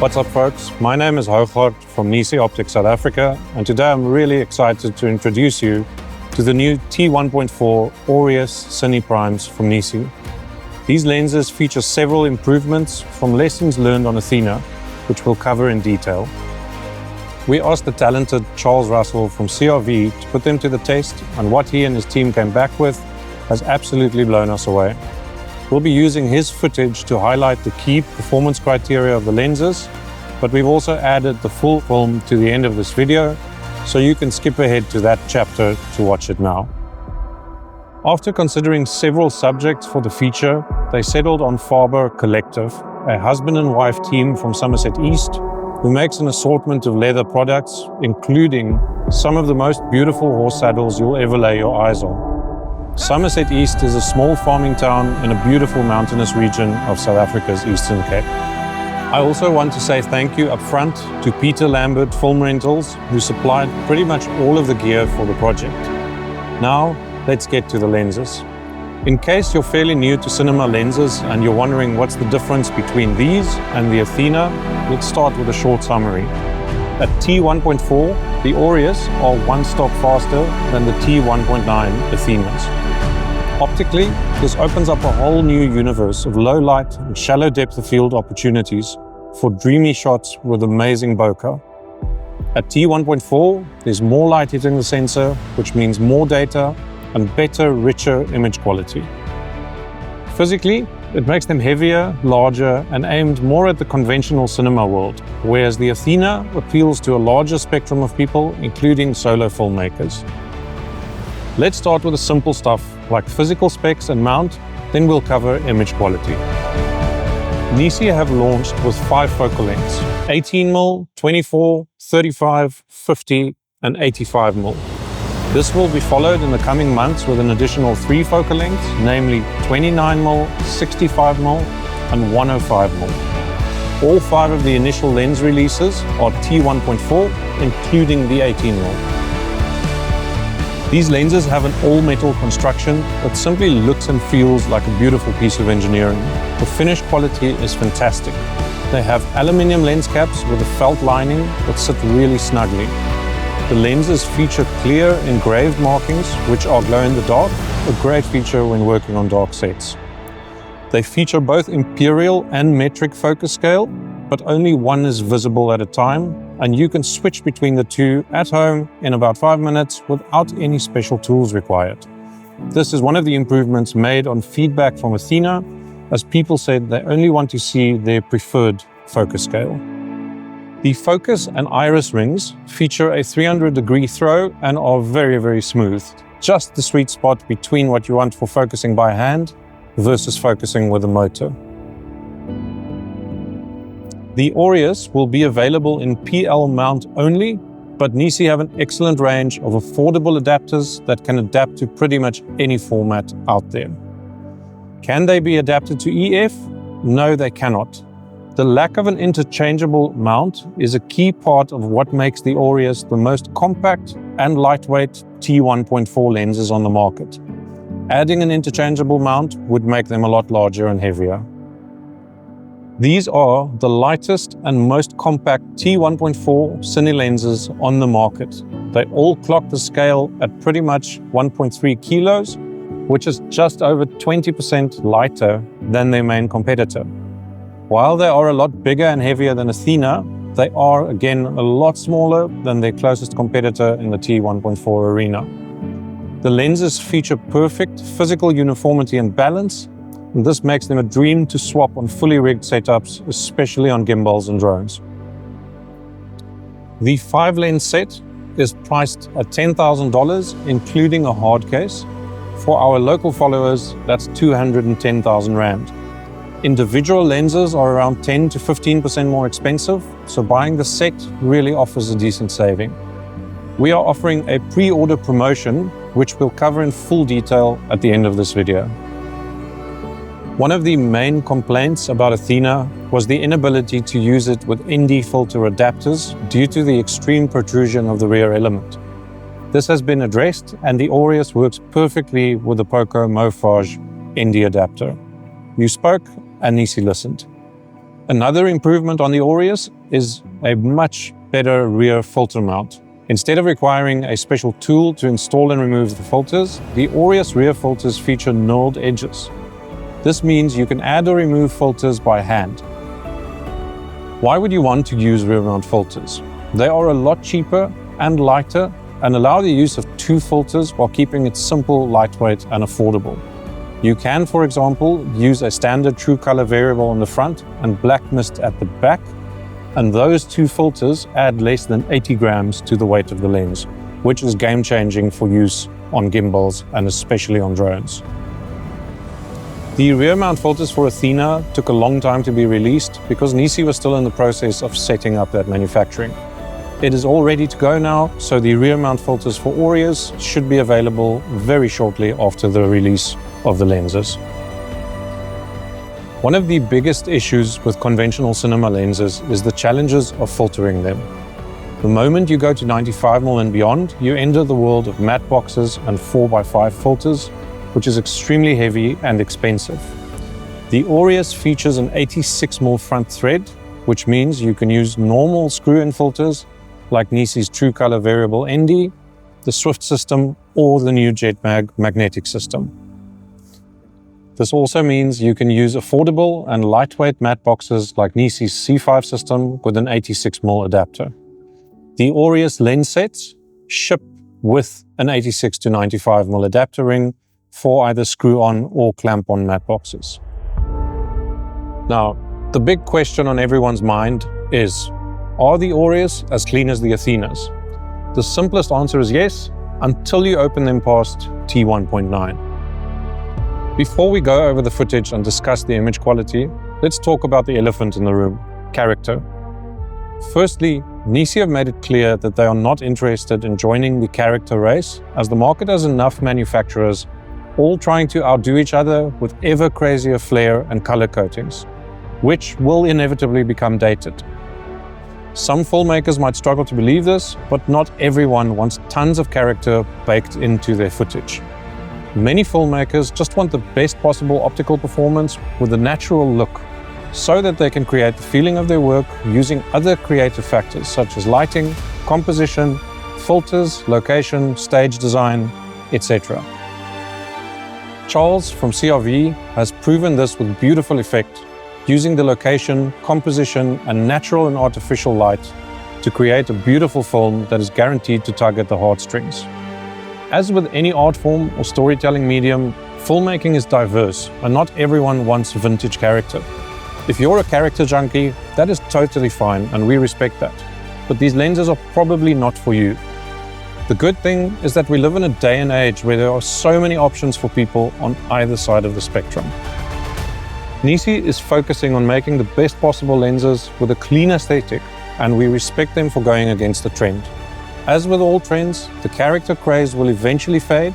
What's up, folks? My name is Hoogaard from NiSi Optics South Africa, and today I'm really excited to introduce you to the new T1.4 Aureus Cine Primes from NiSi. These lenses feature several improvements from lessons learned on Athena, which we'll cover in detail. We asked the talented Charles Russell from CRV to put them to the test, and what he and his team came back with has absolutely blown us away. We'll be using his footage to highlight the key performance criteria of the lenses, but we've also added the full film to the end of this video, so you can skip ahead to that chapter to watch it now. After considering several subjects for the feature, they settled on Faber Collective, a husband and wife team from Somerset East, who makes an assortment of leather products, including some of the most beautiful horse saddles you'll ever lay your eyes on. Somerset East is a small farming town in a beautiful mountainous region of South Africa's Eastern Cape. I also want to say thank you up front to Peter Lambert Film Rentals, who supplied pretty much all of the gear for the project. Now, let's get to the lenses. In case you're fairly new to cinema lenses and you're wondering what's the difference between these and the Athena, let's start with a short summary. At T1.4, the Aureus are one stop faster than the T1.9 Athenas. Optically, this opens up a whole new universe of low light and shallow depth of field opportunities for dreamy shots with amazing bokeh. At T1.4, there's more light hitting the sensor, which means more data and better, richer image quality. Physically, it makes them heavier, larger, and aimed more at the conventional cinema world, whereas the Athena appeals to a larger spectrum of people, including solo filmmakers. Let's start with the simple stuff, like physical specs and mount, then we'll cover image quality. NiSi have launched with 5 focal lengths: 18mm, 24, 35, 50, and 85mm. This will be followed in the coming months with an additional 3 focal lengths, namely 29mm, 65mm, and 105mm. All 5 of the initial lens releases are T1.4, including the 18mm. These lenses have an all-metal construction that simply looks and feels like a beautiful piece of engineering. The finish quality is fantastic. They have aluminium lens caps with a felt lining that sit really snugly. The lenses feature clear engraved markings, which are glow-in-the-dark, a great feature when working on dark sets. They feature both imperial and metric focus scale, but only one is visible at a time, and you can switch between the two at home in about 5 minutes without any special tools required. This is one of the improvements made on feedback from Athena, as people said they only want to see their preferred focus scale. The focus and iris rings feature a 300-degree throw and are very, very smooth. Just the sweet spot between what you want for focusing by hand versus focusing with a motor. The Aureus will be available in PL mount only, but NiSi have an excellent range of affordable adapters that can adapt to pretty much any format out there. Can they be adapted to EF? No, they cannot. The lack of an interchangeable mount is a key part of what makes the Aureus the most compact and lightweight T1.4 lenses on the market. Adding an interchangeable mount would make them a lot larger and heavier. These are the lightest and most compact T1.4 Cine lenses on the market. They all clock the scale at pretty much 1.3 kilos, which is just over 20% lighter than their main competitor. While they are a lot bigger and heavier than Athena, they are again a lot smaller than their closest competitor in the T1.4 arena. The lenses feature perfect physical uniformity and balance, and this makes them a dream to swap on fully rigged setups, especially on gimbals and drones. The 5-lens set is priced at $10,000, including a hard case. For our local followers, that's 210,000 Rand. Individual lenses are around 10 to 15% more expensive, so buying the set really offers a decent saving. We are offering a pre-order promotion, which we'll cover in full detail at the end of this video. One of the main complaints about Athena was the inability to use it with ND filter adapters due to the extreme protrusion of the rear element. This has been addressed, and the Aureus works perfectly with the Bokeh Mofage ND adapter. You spoke, and NiSi listened. Another improvement on the Aureus is a much better rear filter mount. Instead of requiring a special tool to install and remove the filters, the Aureus rear filters feature knurled edges. This means you can add or remove filters by hand. Why would you want to use rear mount filters? They are a lot cheaper and lighter and allow the use of 2 filters while keeping it simple, lightweight, and affordable. You can, for example, use a standard true color variable on the front and black mist at the back, and those 2 filters add less than 80 grams to the weight of the lens, which is game-changing for use on gimbals and especially on drones. The rear mount filters for Athena took a long time to be released because NiSi was still in the process of setting up that manufacturing. It is all ready to go now, so the rear mount filters for Aureus should be available very shortly after the release of the lenses. One of the biggest issues with conventional cinema lenses is the challenges of filtering them. The moment you go to 95mm and beyond, you enter the world of matte boxes and 4x5 filters, which is extremely heavy and expensive. The Aureus features an 86mm front thread, which means you can use normal screw-in filters like NiSi's True Color Variable ND, the Swift system, or the new JetMag magnetic system. This also means you can use affordable and lightweight matte boxes like NiSi's C5 system with an 86mm adapter. The Aureus lens sets ship with an 86 to 95mm adapter ring for either screw-on or clamp-on matte boxes. Now, the big question on everyone's mind is, are the Aureus as clean as the Athenas? The simplest answer is yes, until you open them past T1.9. Before we go over the footage and discuss the image quality, let's talk about the elephant in the room, character. Firstly, NiSi have made it clear that they are not interested in joining the character race, as the market has enough manufacturers all trying to outdo each other with ever crazier flare and color coatings, which will inevitably become dated. Some filmmakers might struggle to believe this, but not everyone wants tons of character baked into their footage. Many filmmakers just want the best possible optical performance with a natural look, so that they can create the feeling of their work using other creative factors such as lighting, composition, filters, location, stage design, etc. Charles from CRV has proven this with beautiful effect, using the location, composition, and natural and artificial light to create a beautiful film that is guaranteed to tug at the heartstrings. As with any art form or storytelling medium, filmmaking is diverse, and not everyone wants vintage character. If you're a character junkie, that is totally fine, and we respect that. But these lenses are probably not for you. The good thing is that we live in a day and age where there are so many options for people on either side of the spectrum. NiSi is focusing on making the best possible lenses with a clean aesthetic, and we respect them for going against the trend. As with all trends, the character craze will eventually fade,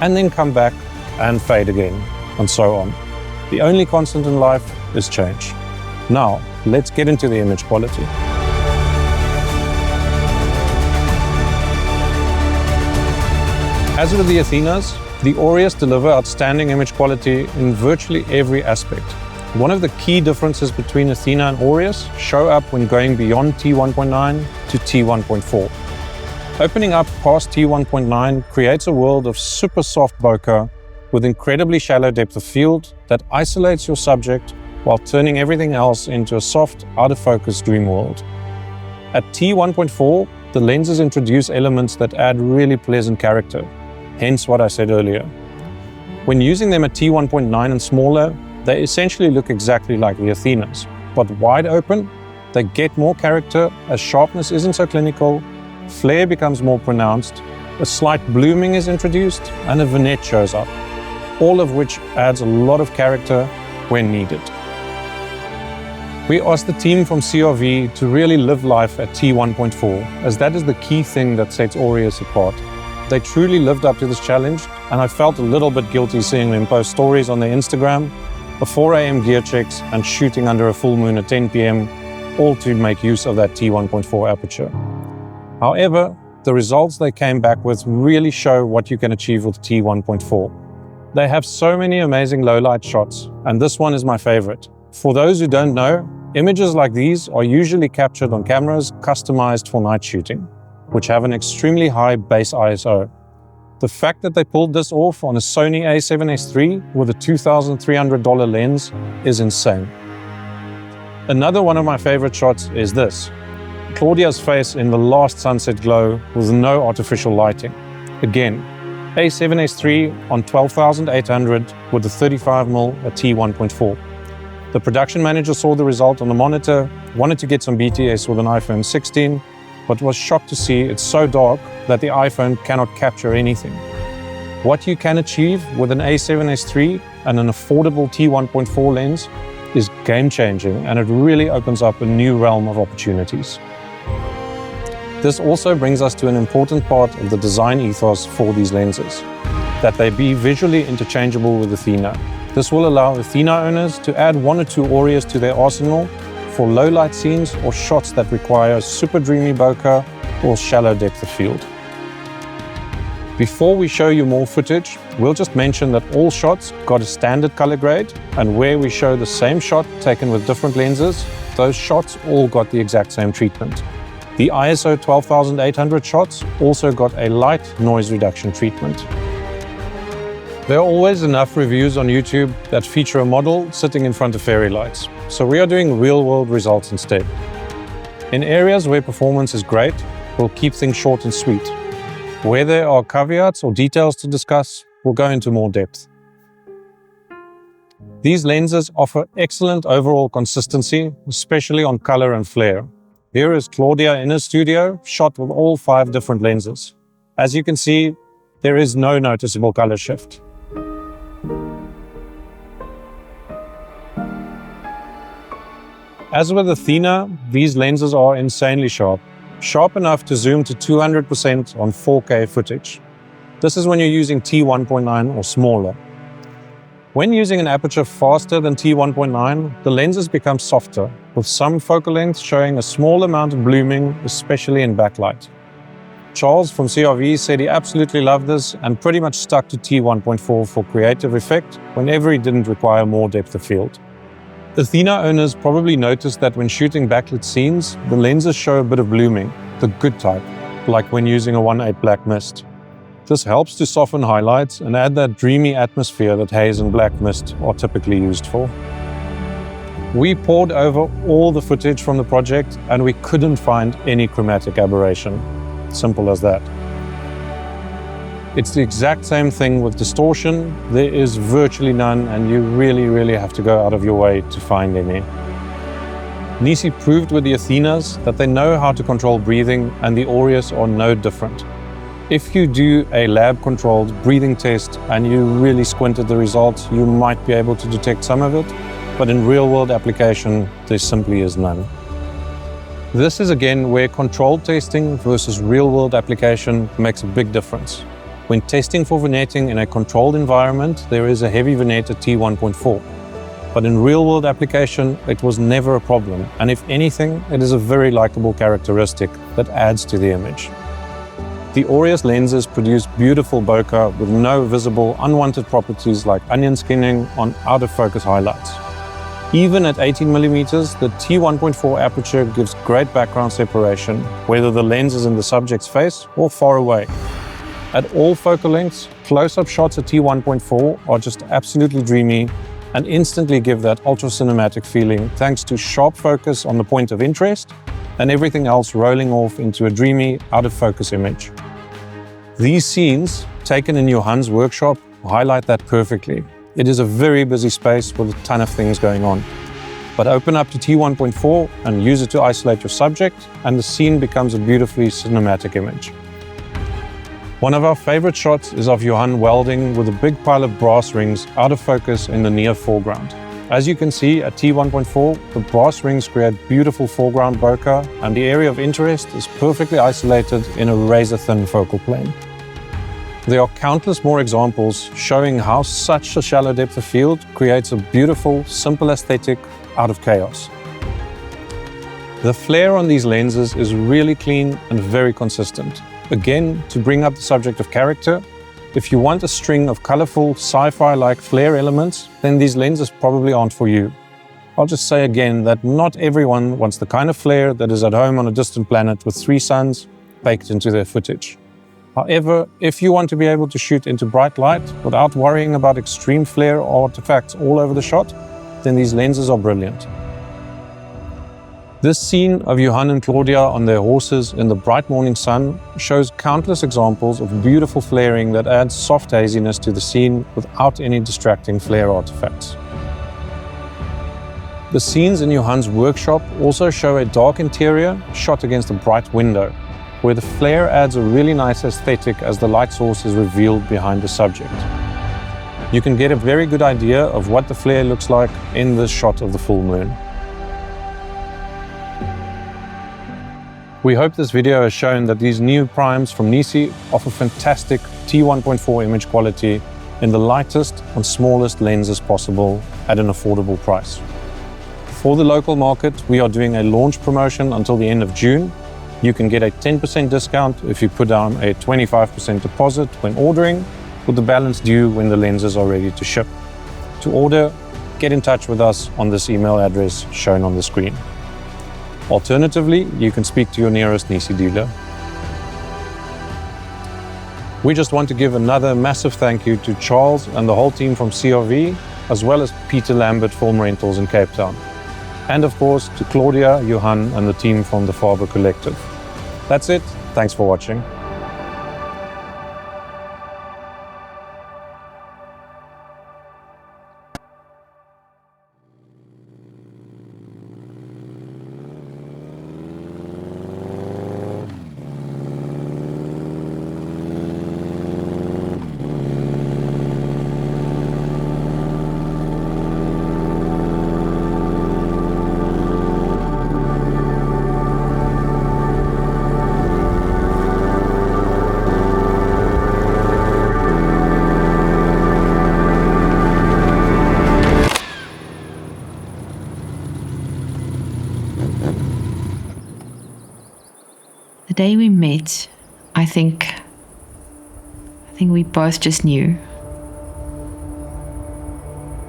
and then come back and fade again, and so on. The only constant in life is change. Now, let's get into the image quality. As with the Athenas, the Aureus deliver outstanding image quality in virtually every aspect. One of the key differences between Athena and Aureus show up when going beyond T1.9 to T1.4. Opening up past T1.9 creates a world of super soft bokeh with incredibly shallow depth of field that isolates your subject while turning everything else into a soft, out-of-focus dream world. At T1.4, the lenses introduce elements that add really pleasant character, hence what I said earlier. When using them at T1.9 and smaller, they essentially look exactly like the Athenas, but wide open, they get more character as sharpness isn't so clinical, flare becomes more pronounced, a slight blooming is introduced, and a vignette shows up, all of which adds a lot of character when needed. We asked the team from CRV to really live life at T1.4, as that is the key thing that sets Aureus apart. They truly lived up to this challenge, and I felt a little bit guilty seeing them post stories on their Instagram, a 4 AM gear checks, and shooting under a full moon at 10 PM, all to make use of that T1.4 aperture. However, the results they came back with really show what you can achieve with T1.4. They have so many amazing low light shots, and this one is my favorite. For those who don't know, Images like these are usually captured on cameras customized for night shooting, which have an extremely high base ISO. The fact that they pulled this off on a Sony a7S III with a $2,300 lens is insane. Another one of my favorite shots is this. Claudia's face in the last sunset glow with no artificial lighting. Again, a7S III on 12,800 with a 35mm at T1.4. The production manager saw the result on the monitor, wanted to get some BTS with an iPhone 16, but was shocked to see it's so dark that the iPhone cannot capture anything. What you can achieve with an a7S III and an affordable T1.4 lens is game-changing, and it really opens up a new realm of opportunities. This also brings us to an important part of the design ethos for these lenses, that they be visually interchangeable with Athena. This will allow Athena owners to add 1 or 2 Aureus to their arsenal for low light scenes or shots that require super dreamy bokeh or shallow depth of field. Before we show you more footage, we'll just mention that all shots got a standard color grade, and where we show the same shot taken with different lenses, those shots all got the exact same treatment. The ISO 12800 shots also got a light noise reduction treatment. There are always enough reviews on YouTube that feature a model sitting in front of fairy lights, so we are doing real-world results instead. In areas where performance is great, we'll keep things short and sweet. Where there are caveats or details to discuss, we'll go into more depth. These lenses offer excellent overall consistency, especially on color and flare. Here is Claudia in her studio, shot with all 5 different lenses. As you can see, there is no noticeable color shift. As with Athena, these lenses are insanely sharp. Sharp enough to zoom to 200% on 4K footage. This is when you're using T1.9 or smaller. When using an aperture faster than T1.9, the lenses become softer, with some focal lengths showing a small amount of blooming, especially in backlight. Charles from CRV said he absolutely loved this and pretty much stuck to T1.4 for creative effect whenever he didn't require more depth of field. Athena owners probably noticed that when shooting backlit scenes, the lenses show a bit of blooming, the good type, like when using a 1.8 black mist. This helps to soften highlights and add that dreamy atmosphere that haze and black mist are typically used for. We poured over all the footage from the project and we couldn't find any chromatic aberration. Simple as that. It's the exact same thing with distortion. There is virtually none, and you really have to go out of your way to find any. NiSi proved with the Athenas that they know how to control breathing, and the Aureus are no different. If you do a lab-controlled breathing test and you really squint at the results, you might be able to detect some of it, but in real-world application, there simply is none. This is again where controlled testing versus real-world application makes a big difference. When testing for vignetting in a controlled environment, there is a heavy vignette at T1.4. But in real-world application, it was never a problem, and if anything, it is a very likable characteristic that adds to the image. The Aureus lenses produce beautiful bokeh with no visible unwanted properties like onion skinning on out-of-focus highlights. Even at 18mm, the T1.4 aperture gives great background separation, whether the lens is in the subject's face or far away. At all focal lengths, close-up shots at T1.4 are just absolutely dreamy and instantly give that ultra-cinematic feeling thanks to sharp focus on the point of interest and everything else rolling off into a dreamy, out-of-focus image. These scenes, taken in Johan's workshop, highlight that perfectly. It is a very busy space with a ton of things going on. But open up to T1.4 and use it to isolate your subject, and the scene becomes a beautifully cinematic image. One of our favorite shots is of Johan welding with a big pile of brass rings out of focus in the near foreground. As you can see at T1.4, the brass rings create beautiful foreground bokeh, and the area of interest is perfectly isolated in a razor-thin focal plane. There are countless more examples showing how such a shallow depth of field creates a beautiful, simple aesthetic out of chaos. The flare on these lenses is really clean and very consistent. Again, to bring up the subject of character, if you want a string of colorful sci-fi-like flare elements, then these lenses probably aren't for you. I'll just say again that not everyone wants the kind of flare that is at home on a distant planet with 3 suns baked into their footage. However, if you want to be able to shoot into bright light without worrying about extreme flare artifacts all over the shot, then these lenses are brilliant. This scene of Johan and Claudia on their horses in the bright morning sun shows countless examples of beautiful flaring that adds soft haziness to the scene without any distracting flare artifacts. The scenes in Johan's workshop also show a dark interior shot against a bright window, where the flare adds a really nice aesthetic as the light source is revealed behind the subject. You can get a very good idea of what the flare looks like in this shot of the full moon. We hope this video has shown that these new primes from NiSi offer fantastic T1.4 image quality in the lightest and smallest lenses possible at an affordable price. For the local market, we are doing a launch promotion until the end of June. You can get a 10% discount if you put down a 25% deposit when ordering, with the balance due when the lenses are ready to ship. To order, get in touch with us on this email address shown on the screen. Alternatively, you can speak to your nearest NiSi dealer. We just want to give another massive thank you to Charles and the whole team from CRV, as well as Peter Lambert Film Rentals in Cape Town. And of course, to Claudia, Johan, and the team from the Faber Collective. That's it. Thanks for watching. The day we met, I think we both just knew.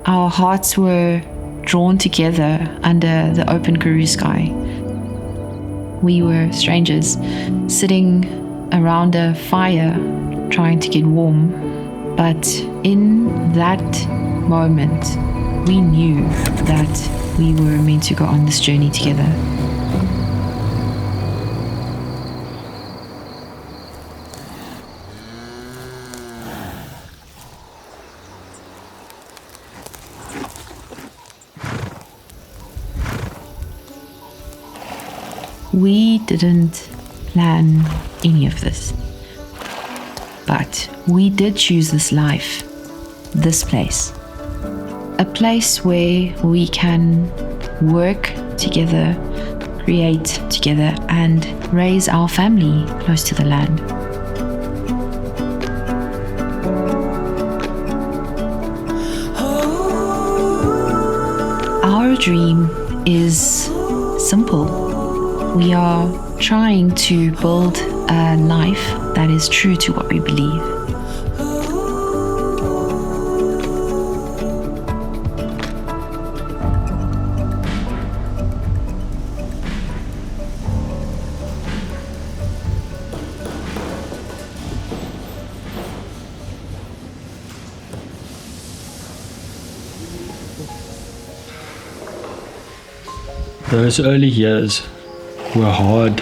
Our hearts were drawn together under the open Karoo sky. We were strangers, sitting around a fire, trying to get warm. But in that moment, we knew that we were meant to go on this journey together. We didn't plan any of this, but we did choose this life, this place, a place where we can work together, create together, and raise our family close to the land. Our dream is simple. We are trying to build a life that is true to what we believe. Those early years were hard,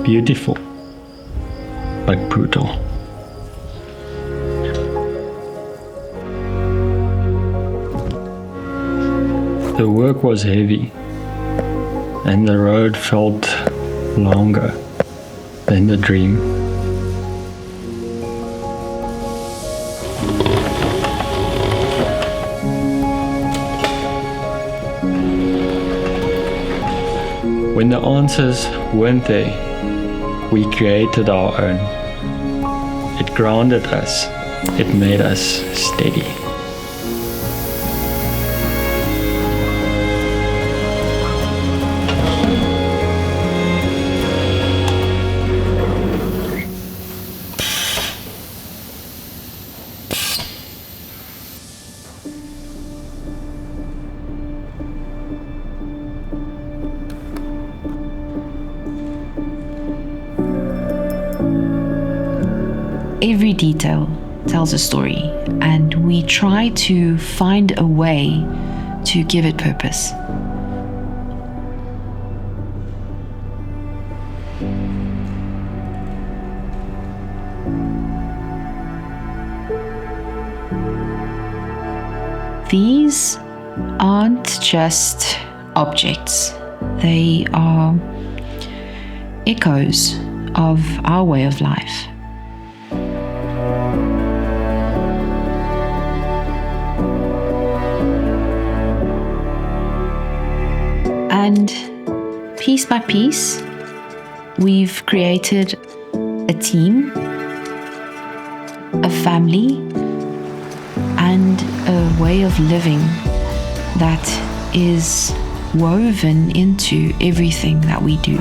beautiful, but brutal. The work was heavy, and the road felt longer than the dream. When the answers weren't there, we created our own. It grounded us. It made us steady. Every detail tells a story, and we try to find a way to give it purpose. These aren't just objects, they are echoes of our way of life. And piece by piece, we've created a team, a family, and a way of living that is woven into everything that we do.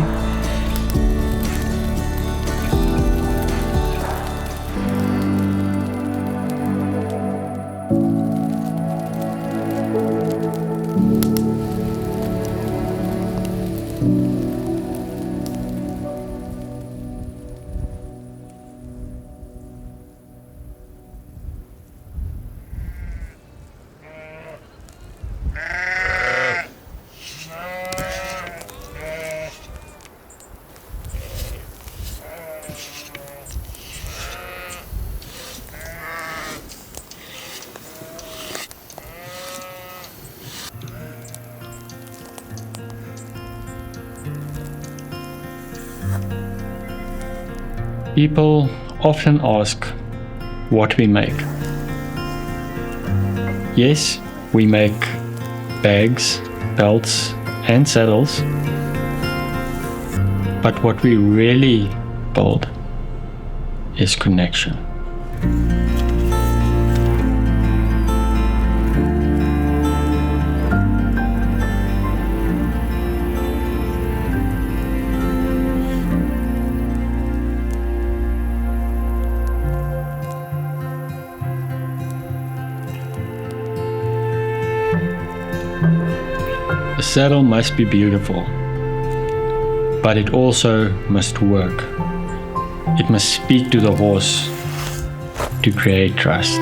People often ask what we make. Yes, we make bags, belts, and saddles, but what we really build is connection. A saddle must be beautiful, but it also must work. It must speak to the horse to create trust.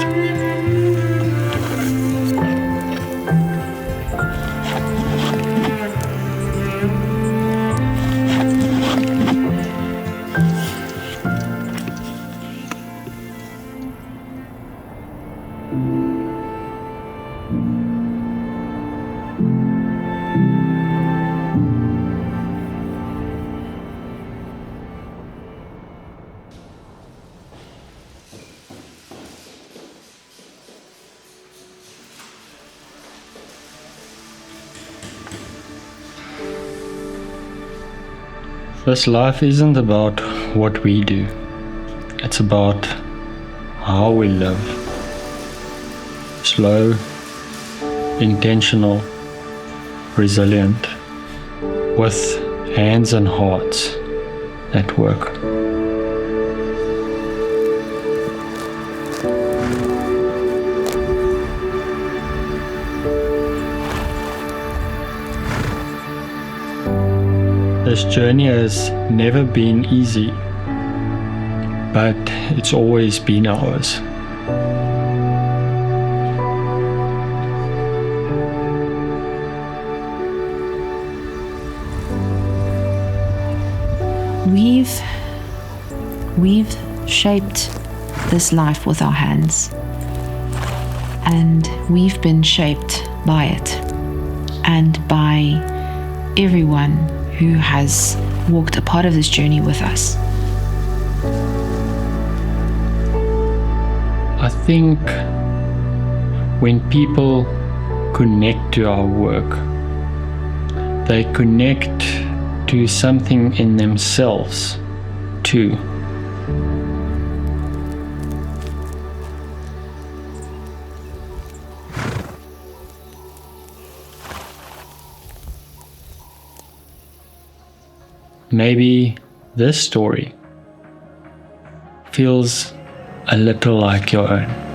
This life isn't about what we do, it's about how we live. Slow, intentional, resilient, with hands and hearts that work. This journey has never been easy, but it's always been ours. We've shaped this life with our hands, and we've been shaped by it and by everyone who has walked a part of this journey with us. I think when people connect to our work, they connect to something in themselves too. Maybe this story feels a little like your own.